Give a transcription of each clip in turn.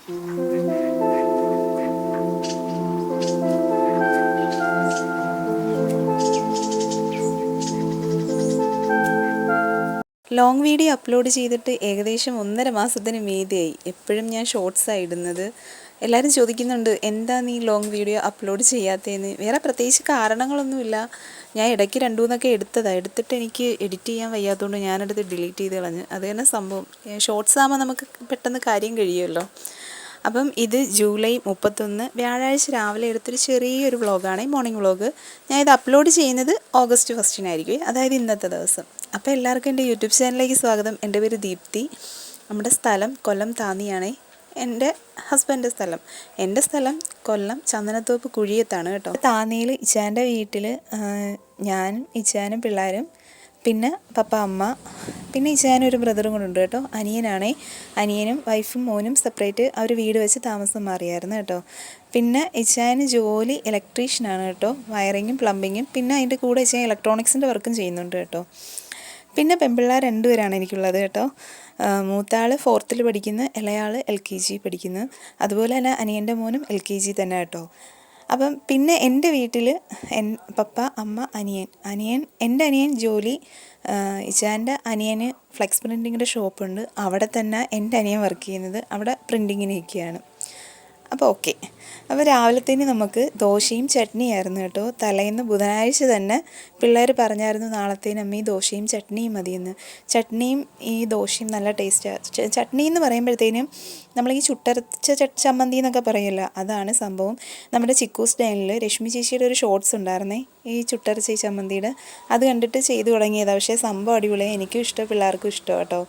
Long video upload ചെയ്തിട്ട് ഏകദേശം 1.5 മാസത്തിന് മീതിയായി. എപ്പോഴും ഞാൻ ഷോർട്സാണ് ഇടുന്നത്. എല്ലാവരും ചോദിക്കുന്നുണ്ട് എന്താ നീ ലോങ് വീഡിയോ അപ്ലോഡ് ചെയ്യാത്തതെന്ന്. വേറെ പ്രത്യേകിച്ച് കാരണങ്ങളൊന്നുമില്ല. ഞാൻ ഇടയ്ക്ക് 2-3 എടുത്തിട്ട് എനിക്ക് എഡിറ്റ് ചെയ്യാൻ വയ്യാത്തതുകൊണ്ട് ഞാനെടുത്ത് ഡിലീറ്റ് ചെയ്ത് കളഞ്ഞ്. അത് തന്നെ സംഭവം. ഷോർട്സ് ആകുമ്പോൾ നമുക്ക് പെട്ടെന്ന് കാര്യം കഴിയുമല്ലോ. അപ്പം ഇത് ജൂലൈ 31 വ്യാഴാഴ്ച രാവിലെ എടുത്തൊരു ചെറിയൊരു വ്ളോഗാണ്, മോർണിംഗ് വ്ളോഗ്. ഞാൻ ഇത് അപ്ലോഡ് ചെയ്യുന്നത് ഓഗസ്റ്റ് 1-നായിരിക്കും, അതായത് ഇന്നത്തെ ദിവസം. അപ്പോൾ എല്ലാവർക്കും എൻ്റെ യൂട്യൂബ് ചാനലിലേക്ക് സ്വാഗതം. എൻ്റെ പേര് ദീപ്തി. നമ്മുടെ സ്ഥലം കൊല്ലം താന്നിയാണ്. എൻ്റെ ഹസ്ബൻഡിൻ്റെ സ്ഥലം, എൻ്റെ സ്ഥലം കൊല്ലം ചന്ദനത്തോപ്പ് കുഴിയത്താണ് കേട്ടോ. താന്നിയിൽ ഇച്ചാൻ്റെ വീട്ടിൽ ഞാനും ഇച്ചാനും പിള്ളേരും, പിന്നെ പപ്പ അമ്മ, പിന്നെ ഇച്ചാനും ഒരു ബ്രദറും കൂടെ ഉണ്ട് കേട്ടോ. അനിയനും വൈഫും മോനും സെപ്പറേറ്റ് അവർ വീട് വെച്ച് താമസം മാറിയായിരുന്നു കേട്ടോ. പിന്നെ ഇച്ചാന് ജോലി ഇലക്ട്രീഷ്യനാണ് കേട്ടോ, വയറിങ്ങും പ്ലംബിങ്ങും. പിന്നെ അതിൻ്റെ കൂടെ ഇച്ചാൻ ഇലക്ട്രോണിക്സിൻ്റെ വർക്കും ചെയ്യുന്നുണ്ട് കേട്ടോ. പിന്നെ പെൺപിള്ളേർ 2 പേരാണ് എനിക്കുള്ളത് കേട്ടോ. മൂത്താൾ 4th പഠിക്കുന്നു, ഇളയാൾ LKG പഠിക്കുന്നു. അതുപോലെ തന്നെ അനിയൻ്റെ മോനും LKG തന്നെ കേട്ടോ. അപ്പം പിന്നെ എൻ്റെ വീട്ടിൽ പപ്പ അമ്മ എൻ്റെ അനിയൻ ജോലി, ഇച്ചാൻ്റെ അനിയന് ഫ്ലെക്സ് പ്രിൻറ്റിങ്ങിൻ്റെ ഷോപ്പുണ്ട്. അവിടെ തന്നെ എൻ്റെ അനിയൻ വർക്ക് ചെയ്യുന്നത്, അവിടെ പ്രിൻറ്റിങ്ങിനൊക്കെയാണ്. അപ്പോൾ ഓക്കെ. അപ്പോൾ രാവിലത്തേന് നമുക്ക് ദോശയും ചട്നിയായിരുന്നു കേട്ടോ. തലേന്ന് ബുധനാഴ്ച തന്നെ പിള്ളേർ പറഞ്ഞായിരുന്നു നാളത്തേന് അമ്മ ഈ ദോശയും ചട്നിയും മതിയെന്ന്. ചട്നിയും ഈ ദോശയും നല്ല ടേസ്റ്റാണ്. ചട്നി എന്ന് പറയുമ്പോഴത്തേനും നമ്മൾ ഈ ചുട്ടരച്ച ചമ്മന്തി എന്നൊക്കെ പറയുമല്ലോ, അതാണ് സംഭവം. നമ്മുടെ ചിക്കൂസ് ഡാനിൽ രശ്മി ചേച്ചിയുടെ ഒരു ഷോർട്സ് ഉണ്ടായിരുന്നേ, ഈ ചുട്ടരച്ച ഈ ചമ്മന്തിയുടെ. അത് കണ്ടിട്ട് ചെയ്തു തുടങ്ങിയതാണ്. പക്ഷേ സംഭവം അടിപൊളിയാണ്, എനിക്കും ഇഷ്ടം പിള്ളേർക്കും ഇഷ്ടം കേട്ടോ.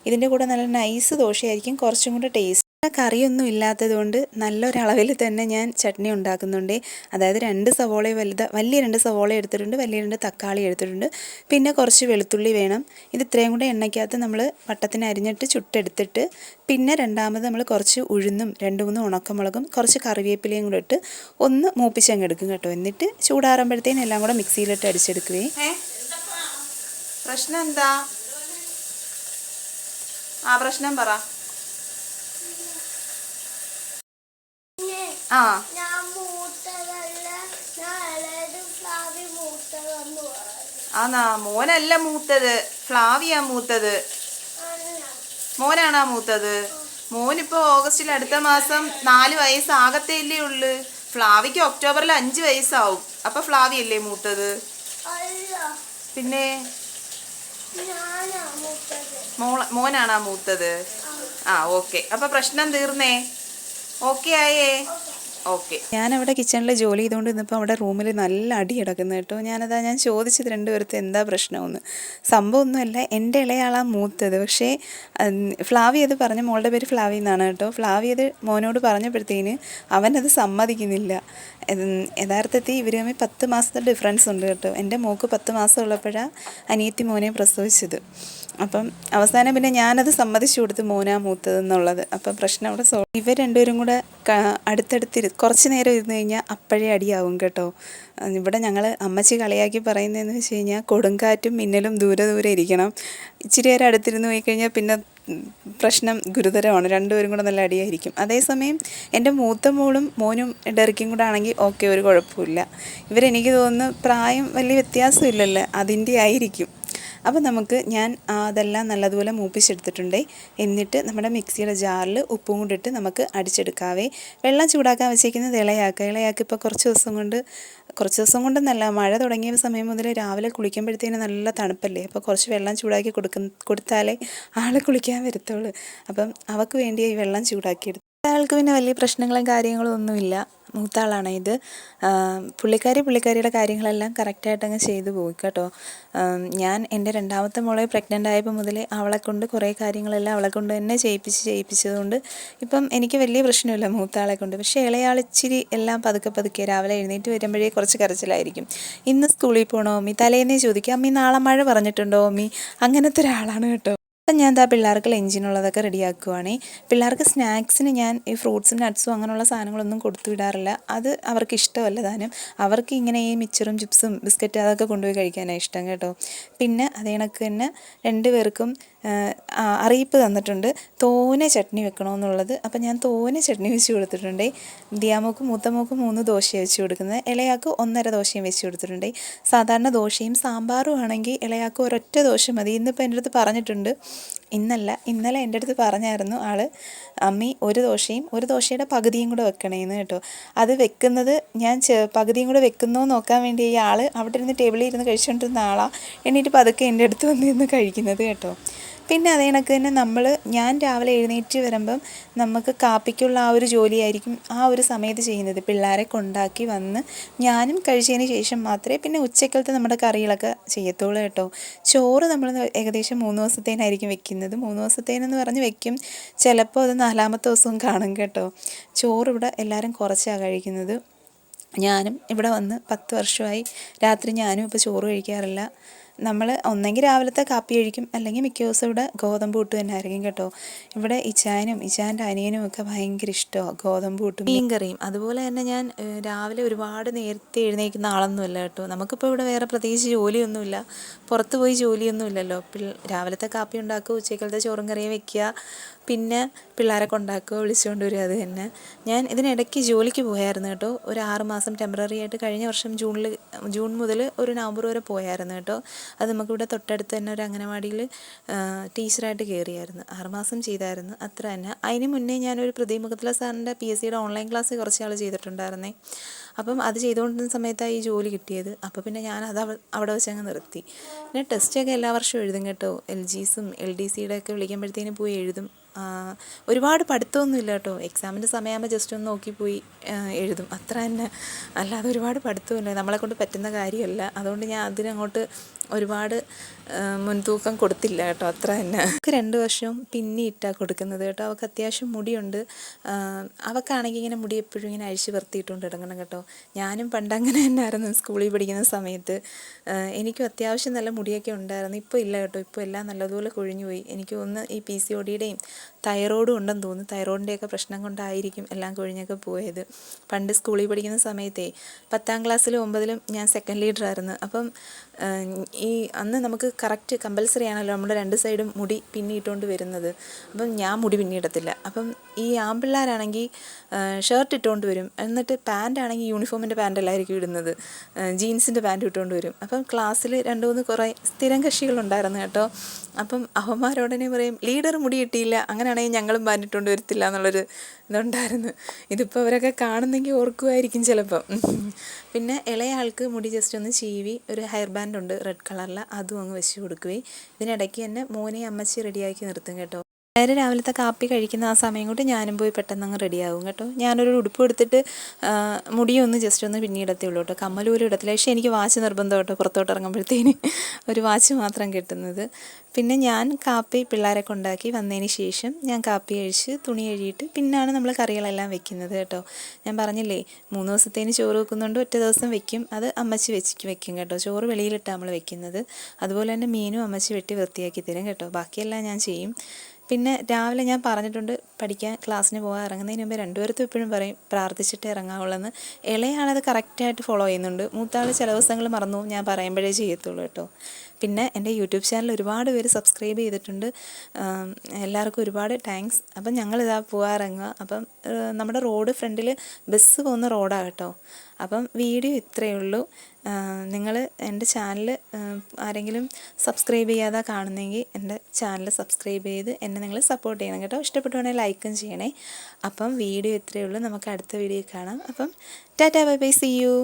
ഇതിൻ്റെ കൂടെ നല്ല നൈസ് ദോശയായിരിക്കും, കുറച്ചും കൂടെ ടേസ്റ്റ്. കറിയൊന്നും ഇല്ലാത്തതുകൊണ്ട് നല്ലൊരളവിൽ തന്നെ ഞാൻ ചട്നി ഉണ്ടാക്കുന്നുണ്ട്. അതായത് 2 സവോള വലിയ 2 സവോള എടുത്തിട്ടുണ്ട്, വലിയ 2 തക്കാളി എടുത്തിട്ടുണ്ട്, പിന്നെ കുറച്ച് വെളുത്തുള്ളി വേണം. ഇത് ഇത്രയും കൂടെ എണ്ണയ്ക്കകത്ത് നമ്മൾ വട്ടത്തിന് അരിഞ്ഞിട്ട് ചുട്ടെടുത്തിട്ട്, പിന്നെ രണ്ടാമത് നമ്മൾ കുറച്ച് ഉഴുന്നും 2-3 ഉണക്കമുളകും കുറച്ച് കറിവേപ്പിലയും കൂടെ ഇട്ട് ഒന്ന് മൂപ്പിച്ചങ്ങ് എടുക്കും കേട്ടോ. എന്നിട്ട് ചൂടാറുമ്പോഴത്തേനും എല്ലാം കൂടെ മിക്സിയിലിട്ട് അടിച്ചെടുക്കുകയും. പ്രശ്നം എന്താ? പ്രശ്നം പറ. ആന്നാ, മോനല്ല മൂത്തത്, ഫ്ലാവിയാ മൂത്തത്. മോനാണാ മൂത്തത്. മോനിപ്പോൾ ഓഗസ്റ്റിൽ അടുത്ത മാസം 4 വയസ്സാകത്തേ ഇല്ലേ ഉള്ളു. ഫ്ലാവിക്ക് ഒക്ടോബറിൽ 5 വയസ്സാവും. അപ്പൊ ഫ്ലാവി അല്ലേ മൂത്തത്? പിന്നെ മോനാണാ മൂത്തത്. ഓക്കെ. അപ്പൊ പ്രശ്നം തീർന്നേ? ഓക്കെ ആയേ? ഓക്കെ. ഞാനവിടെ കിച്ചണിൽ ജോലി ചെയ്തുകൊണ്ട് ഇന്നിപ്പോൾ അവിടെ റൂമിൽ നല്ല അടി കിടക്കുന്നു കേട്ടോ. ഞാൻ ചോദിച്ചത് 2 പേർക്ക് എന്താ പ്രശ്നമെന്ന്. സംഭവമൊന്നുമല്ല, എൻ്റെ ഇളയാളാണ് മൂത്തത്. പക്ഷേ ഫ്ലാവി അത് പറഞ്ഞ, മോളുടെ പേര് ഫ്ലാവി എന്നാണ് കേട്ടോ. ഫ്ലാവി അത് മോനോട് പറഞ്ഞപ്പോഴത്തേന് അവനത് സമ്മതിക്കുന്നില്ല. യഥാർത്ഥത്തിൽ ഇവർ തമ്മിൽ 10 മാസത്തെ ഡിഫറൻസ് ഉണ്ട് കേട്ടോ. എൻ്റെ മോൾക്ക് 10 മാസം ഉള്ളപ്പോഴാണ് അനിയത്തി മോനെ പ്രസവിച്ചത്. അപ്പം അവസാനം പിന്നെ ഞാനത് സമ്മതിച്ചു കൊടുത്ത് മോനാ മൂത്തതെന്നുള്ളത്. അപ്പം പ്രശ്നം അവിടെ ഇവർ 2 പേരും കൂടെ അടുത്തടുത്ത് കുറച്ച് നേരം ഇരുന്ന് കഴിഞ്ഞാൽ അപ്പോഴേ അടിയാവും കേട്ടോ. ഇവിടെ ഞങ്ങൾ അമ്മച്ചി കളിയാക്കി പറയുന്നതെന്ന് വെച്ച് കഴിഞ്ഞാൽ കൊടുങ്കാറ്റും മിന്നലും ദൂരെ ഇരിക്കണം. ഇച്ചിരി നേരം അടുത്തിരുന്ന് പോയി കഴിഞ്ഞാൽ പിന്നെ പ്രശ്നം ഗുരുതരമാണ്. 2 പേരും കൂടെ നല്ല അടിയായിരിക്കും. അതേസമയം എൻ്റെ മൂത്ത മോളും മോനും ഡെറിക്കും കൂടെ ആണെങ്കിൽ ഓക്കെ, ഒരു കുഴപ്പമില്ല. ഇവരെനിക്ക് തോന്നുന്നു പ്രായം വലിയ വ്യത്യാസമില്ലല്ലോ, അതിൻ്റെ ആയിരിക്കും. അപ്പോൾ ഞാൻ അതെല്ലാം നല്ലതുപോലെ മൂപ്പിച്ചെടുത്തിട്ടുണ്ട്. എന്നിട്ട് നമ്മുടെ മിക്സിയുടെ ജാറിൽ ഉപ്പും കൊണ്ടിട്ട് നമുക്ക് അടിച്ചെടുക്കാവേ. വെള്ളം ചൂടാക്കാൻ വെച്ചേക്കുന്നത് ഇളയാക്കി ഇപ്പോൾ കുറച്ച് ദിവസം കൊണ്ടെന്നല്ല, മഴ തുടങ്ങിയ സമയം മുതൽ രാവിലെ കുളിക്കുമ്പോഴത്തേന് നല്ല തണുപ്പല്ലേ. അപ്പോൾ കുറച്ച് വെള്ളം ചൂടാക്കി കൊടുത്താലേ ആൾ കുളിക്കാൻ വരത്തുള്ളൂ. അപ്പം അവൾക്ക് വേണ്ടി ഈ വെള്ളം ചൂടാക്കിയെടുത്തു. ആൾക്ക് പിന്നെ വലിയ പ്രശ്നങ്ങളും കാര്യങ്ങളും ഒന്നുമില്ല. മൂത്താളാണ് ഇത്. പുള്ളിക്കാരിയുടെ കാര്യങ്ങളെല്ലാം കറക്റ്റായിട്ട് അങ്ങ് ചെയ്തു പോയി കേട്ടോ. ഞാൻ എൻ്റെ 2ാമത്തെ മോളെ പ്രഗ്നൻ്റ് ആയപ്പോൾ മുതലേ അവളെക്കൊണ്ട് കുറേ കാര്യങ്ങളെല്ലാം അവളെക്കൊണ്ട് തന്നെ ചെയ്യിപ്പിച്ചതുകൊണ്ട് ഇപ്പം എനിക്ക് വലിയ പ്രശ്നമില്ല മൂത്താളെ കൊണ്ട്. പക്ഷേ ഇളയാൾ ഇച്ചിരി എല്ലാം പതുക്കെ രാവിലെ എഴുന്നേറ്റ് വരുമ്പോഴേ കുറച്ച് കരച്ചിലായിരിക്കും. ഇന്ന് സ്കൂളിൽ പോകണോ അമ്മി? തലേന്നേ ചോദിക്കും, അമ്മി നാളെ മഴ പറഞ്ഞിട്ടുണ്ടോ അമ്മി? അങ്ങനത്തെ ഒരാളാണ് കേട്ടോ. അപ്പം ഞാൻ പിള്ളേർക്ക് ലഞ്ചിനുള്ളതൊക്കെ റെഡിയാക്കുവാണേ. പിള്ളേർക്ക് സ്നാക്സിന് ഞാൻ ഈ ഫ്രൂട്ട്സും നട്ട്സും അങ്ങനെയുള്ള സാധനങ്ങളൊന്നും കൊടുത്തു വിടാറില്ല. അത് അവർക്ക് ഇഷ്ടമല്ല താനും. അവർക്ക് ഇങ്ങനെ ഈ മിച്ചറും ചിപ്സും ബിസ്ക്കറ്റ് അതൊക്കെ കൊണ്ടുപോയി കഴിക്കാനാണ് ഇഷ്ടം കേട്ടോ. പിന്നെ അതേ കണക്ക് തന്നെ 2 പേർക്കും അറിയിപ്പ് തന്നിട്ടുണ്ട് തോനെ ചട്നി വെക്കണമെന്നുള്ളത്. അപ്പം ഞാൻ തോനെ ചട്നി വെച്ച് കൊടുത്തിട്ടുണ്ട്. ദിയാമോക്ക് മൂത്തമോക്ക് 3 ദോശ വെച്ച് കൊടുക്കുന്നത്, ഇളയാൾക്ക് 1.5 ദോശയും വെച്ച് കൊടുത്തിട്ടുണ്ട്. സാധാരണ ദോശയും സാമ്പാറും ആണെങ്കിൽ ഇളയാൾക്ക് ഒരൊറ്റ ദോശ മതി. ഇന്നിപ്പോൾ എൻ്റെ അടുത്ത് പറഞ്ഞിട്ടുണ്ട്, ഇന്നലെ എൻ്റെ അടുത്ത് പറഞ്ഞായിരുന്നു ആൾ, അമ്മി ഒരു ദോശയുടെ പകുതിയും കൂടെ വെക്കണേന്ന് കേട്ടോ. അത് വെക്കുന്നത് ഞാൻ പകുതിയും കൂടെ വെക്കുന്നോ നോക്കാൻ വേണ്ടി ഈ ആൾ അവിടെ ഇരുന്ന് ടേബിളിൽ ഇരുന്ന് കഴിച്ചുകൊണ്ടിരുന്ന ആളാണ് എണീറ്റ് പതുക്കെ എൻ്റെ അടുത്ത് വന്നിരുന്ന് കഴിക്കുന്നത് കേട്ടോ. പിന്നെ അതേ കണക്ക് തന്നെ ഞാൻ രാവിലെ എഴുന്നേറ്റ് വരുമ്പം നമുക്ക് കാപ്പിക്കുള്ള ആ ഒരു ജോലിയായിരിക്കും ആ ഒരു സമയത്ത് ചെയ്യുന്നത്. പിള്ളേരെ കൊണ്ടാക്കി വന്ന് ഞാനും കഴിച്ചതിന് ശേഷം മാത്രമേ പിന്നെ ഉച്ചക്കലത്തെ നമ്മുടെ കറികളൊക്കെ ചെയ്യത്തുള്ളൂ കേട്ടോ. ചോറ് നമ്മൾ ഏകദേശം 3 ദിവസത്തേനായിരിക്കും വെക്കുന്നത്. 3 ദിവസത്തേനെന്ന് പറഞ്ഞ് വെക്കും, ചിലപ്പോൾ അത് 4ാമത്തെ ദിവസവും കാണും കേട്ടോ. ചോറ് ഇവിടെ എല്ലാവരും കുറച്ചാണ് കഴിക്കുന്നത്. ഞാനും ഇവിടെ വന്ന് 10 വർഷമായി രാത്രി ഞാനും ഇപ്പോൾ ചോറ് കഴിക്കാറില്ല. നമ്മൾ ഒന്നെങ്കിൽ രാവിലത്തെ കാപ്പി കഴിക്കും, അല്ലെങ്കിൽ മിക്ക ദിവസം ഇവിടെ ഗോതമ്പ് പുട്ട് തന്നെ ആയിരിക്കും കേട്ടോ. ഇവിടെ ഇച്ചാൻ്റെ അനിയനും ഒക്കെ ഭയങ്കര ഇഷ്ടമാണ് ഗോതമ്പ് പുട്ടും മീൻ കറിയും. അതുപോലെ തന്നെ ഞാൻ രാവിലെ ഒരുപാട് നേരത്തെ എഴുന്നേൽക്കുന്ന ആളൊന്നുമല്ല കേട്ടോ. നമുക്കിപ്പോൾ ഇവിടെ വേറെ പ്രത്യേകിച്ച് ജോലിയൊന്നുമില്ല, പുറത്ത് പോയി ജോലിയൊന്നുമില്ലല്ലോ. രാവിലത്തെ കാപ്പി ഉണ്ടാക്കുക, ഉച്ചക്കലത്തെ ചോറും കറിയും വെക്കുക, പിന്നെ പിള്ളേരെ കൊണ്ടാക്കുക, വിളിച്ചുകൊണ്ട് വരിക, അത് തന്നെ. ഞാൻ ഇതിനിടയ്ക്ക് ജോലിക്ക് പോയായിരുന്നു കേട്ടോ. ഒരു 6 മാസം ടെമ്പററി ആയിട്ട് കഴിഞ്ഞ വർഷം ജൂൺ മുതൽ ഒരു നവംബർ വരെ പോയായിരുന്നു കേട്ടോ. അത് നമുക്കിവിടെ തൊട്ടടുത്ത് തന്നെ ഒരു അംഗനവാടിയിൽ ടീച്ചറായിട്ട് കയറിയായിരുന്നു. 6 മാസം ചെയ്തായിരുന്നു, അത്ര തന്നെ. അതിന് മുന്നേ ഞാനൊരു പ്രതിമുഖത്തിലെ സാറിൻ്റെ PSCയുടെ ഓൺലൈൻ ക്ലാസ് കുറച്ച് നാൾ ചെയ്തിട്ടുണ്ടായിരുന്നേ. അപ്പം അത് ചെയ്തുകൊണ്ടിരുന്ന സമയത്താണ് ഈ ജോലി കിട്ടിയത്. അപ്പോൾ പിന്നെ ഞാനത് അവിടെ വെച്ചങ്ങ് നിർത്തി. പിന്നെ ടെസ്റ്റൊക്കെ എല്ലാ വർഷവും എഴുതും കേട്ടോ. LGSും LDCയുടെ ഒക്കെ വിളിക്കുമ്പോഴത്തേനും പോയി എഴുതും. ഒരുപാട് പഠിത്തമൊന്നുമില്ല കേട്ടോ. എക്സാമിൻ്റെ സമയമാകുമ്പോൾ ജസ്റ്റ് ഒന്ന് നോക്കിപ്പോയി എഴുതും, അത്ര തന്നെ. അല്ലാതെ ഒരുപാട് പഠിത്തമില്ല, നമ്മളെക്കൊണ്ട് പറ്റുന്ന കാര്യമല്ല. അതുകൊണ്ട് ഞാൻ അതിനങ്ങോട്ട് ഒരുപാട് മുൻതൂക്കം കൊടുത്തില്ല കേട്ടോ, അത്ര തന്നെ. അവൾക്ക് 2 വർഷവും പിന്നിയിട്ടാണ് കൊടുക്കുന്നത് കേട്ടോ. അവൾക്ക് അത്യാവശ്യം മുടിയുണ്ട്. അവൾക്കാണെങ്കിൽ ഇങ്ങനെ മുടി എപ്പോഴും ഇങ്ങനെ അഴിച്ച് വർത്തിയിട്ടുകൊണ്ട് ഇടങ്ങണം കേട്ടോ. ഞാനും പണ്ട് അങ്ങനെ തന്നെ ആയിരുന്നു സ്കൂളിൽ പഠിക്കുന്ന സമയത്ത്. എനിക്കും അത്യാവശ്യം നല്ല മുടിയൊക്കെ ഉണ്ടായിരുന്നു. ഇപ്പോൾ ഇല്ല കേട്ടോ, ഇപ്പോൾ എല്ലാം നല്ലതുപോലെ കൊഴിഞ്ഞു പോയി. എനിക്ക് ഒന്ന് ഈ PCODയുടെയും തൈറോയ്ഡും ഉണ്ടെന്ന് തോന്നുന്നു. തൈറോയിഡിൻ്റെയൊക്കെ പ്രശ്നം കൊണ്ടായിരിക്കും എല്ലാം കൊഴിഞ്ഞൊക്കെ പോയത്. പണ്ട് സ്കൂളിൽ പഠിക്കുന്ന സമയത്തേ 10ാം ക്ലാസ്സിലും 9ലും ഞാൻ സെക്കൻഡ് ലീഡറായിരുന്നു. അപ്പം അന്ന് നമുക്ക് കറക്റ്റ് കമ്പൽസറി ആണല്ലോ നമ്മുടെ 2 സൈഡും മുടി പിന്നിയിട്ടുകൊണ്ട് വരുന്നത്. അപ്പം ഞാൻ മുടി പിന്നിയിടത്തില്ല. അപ്പം ഈ ആൺപിള്ളേരാണെങ്കിൽ ഷർട്ട് ഇട്ടുകൊണ്ട് വരും, എന്നിട്ട് പാൻ്റാണെങ്കിൽ യൂണിഫോമിൻ്റെ പാൻ്റല്ലായിരിക്കും ഇടുന്നത്, ജീൻസിൻ്റെ പാൻറ്റ് ഇട്ടുകൊണ്ട് വരും. അപ്പം ക്ലാസ്സിൽ 2-3 കുറേ സ്ഥിരം കക്ഷികളുണ്ടായിരുന്നു കേട്ടോ. അപ്പം അവന്മാരോടനെ പറയും, ലീഡർ മുടി കിട്ടിയില്ല, അങ്ങനെയാണെങ്കിൽ ഞങ്ങളും പാൻറ്റ് ഇട്ടുകൊണ്ട് വരത്തില്ല എന്നുള്ളൊരു ഇതുണ്ടായിരുന്നു. ഇതിപ്പോൾ അവരൊക്കെ കാണുന്നെങ്കിൽ ഓർക്കുമായിരിക്കും ചിലപ്പം. പിന്നെ ഇളയ ആൾക്ക് മുടി ജസ്റ്റ് ഒന്ന് ചീവി ഒരു ഹെയർ ബാൻഡ് ഉണ്ട് റെഡ് കളറിൽ, അതും അങ്ങ് വെച്ച് കൊടുക്കുകയും ഇതിനിടയ്ക്ക് തന്നെ മോനെ അമ്മച്ചി റെഡിയാക്കി നിർത്തും കേട്ടോ. രാവിലത്തെ കാപ്പി കഴിക്കുന്ന ആ സമയം കൊണ്ട് ഞാനും പോയി പെട്ടെന്ന് അങ്ങ് റെഡിയാകും കേട്ടോ. ഞാനൊരു ഉടുപ്പ് എടുത്തിട്ട് മുടിയൊന്ന് ജസ്റ്റ് ഒന്ന് പിന്നിടത്തേ ഉള്ളൂ കേട്ടോ. കമ്മൽ പോലും ഇടത്തില്ല. പക്ഷേ എനിക്ക് വാച്ച് നിർബന്ധം കേട്ടോ, പുറത്തോട്ട് ഇറങ്ങുമ്പോഴത്തേന് ഒരു വാച്ച് മാത്രം കിട്ടുന്നത്. പിന്നെ ഞാൻ കാപ്പി പിള്ളേരെ കൊണ്ടാക്കി വന്നതിന് ശേഷം ഞാൻ കാപ്പി കഴിച്ച് തുണി കഴുകിയിട്ട് പിന്നാണ് നമ്മൾ കറികളെല്ലാം വെക്കുന്നത് കേട്ടോ. ഞാൻ പറഞ്ഞില്ലേ 3 ദിവസത്തേന് ചോറ് വെക്കുന്നുണ്ട്, ഒറ്റ ദിവസം വെക്കും, അത് അമ്മച്ചി വെക്കും കേട്ടോ. ചോറ് വെളിയിലിട്ടാണ് നമ്മൾ വെക്കുന്നത്. അതുപോലെ തന്നെ മീനും അമ്മച്ചി വെട്ടി വൃത്തിയാക്കി തരും കേട്ടോ. ബാക്കിയെല്ലാം ഞാൻ ചെയ്യും. പിന്നെ രാവിലെ ഞാൻ പറഞ്ഞിട്ടുണ്ട്, പഠിക്കാൻ ക്ലാസ്സിന് പോകാൻ ഇറങ്ങുന്നതിന് മുമ്പ് 2 പേർക്കും എപ്പോഴും പറയും പ്രാർത്ഥിച്ചിട്ടേ ഇറങ്ങാവുള്ളെന്ന്. ഇളയാളത് കറക്റ്റായിട്ട് ഫോളോ ചെയ്യുന്നുണ്ട്. മൂത്താൾ ചില ദിവസങ്ങൾ മറന്നു, ഞാൻ പറയുമ്പോഴേ ചെയ്യത്തുള്ളൂ കേട്ടോ. പിന്നെ എൻ്റെ യൂട്യൂബ് ചാനൽ ഒരുപാട് പേര് സബ്സ്ക്രൈബ് ചെയ്തിട്ടുണ്ട്. എല്ലാവർക്കും ഒരുപാട് താങ്ക്സ്. അപ്പം ഞങ്ങളിതാ പോകാറിറങ്ങുക. അപ്പം നമ്മുടെ റോഡ് ഫ്രണ്ടിൽ ബസ് പോകുന്ന റോഡാണ് കേട്ടോ. അപ്പം വീഡിയോ ഇത്രയേ ഉള്ളൂ. നിങ്ങൾ എൻ്റെ ചാനൽ ആരെങ്കിലും സബ്സ്ക്രൈബ് ചെയ്യാതെ കാണുന്നെങ്കിൽ എൻ്റെ ചാനൽ സബ്സ്ക്രൈബ് ചെയ്ത് എന്നെ നിങ്ങൾ സപ്പോർട്ട് ചെയ്യണം കേട്ടോ. ഇഷ്ടപ്പെട്ടുവാണെങ്കിൽ ലൈക്കും ചെയ്യണേ. അപ്പം വീഡിയോ ഇത്രയേ ഉള്ളൂ. നമുക്ക് അടുത്ത വീഡിയോ കാണാം. അപ്പം tata bye bye, see U.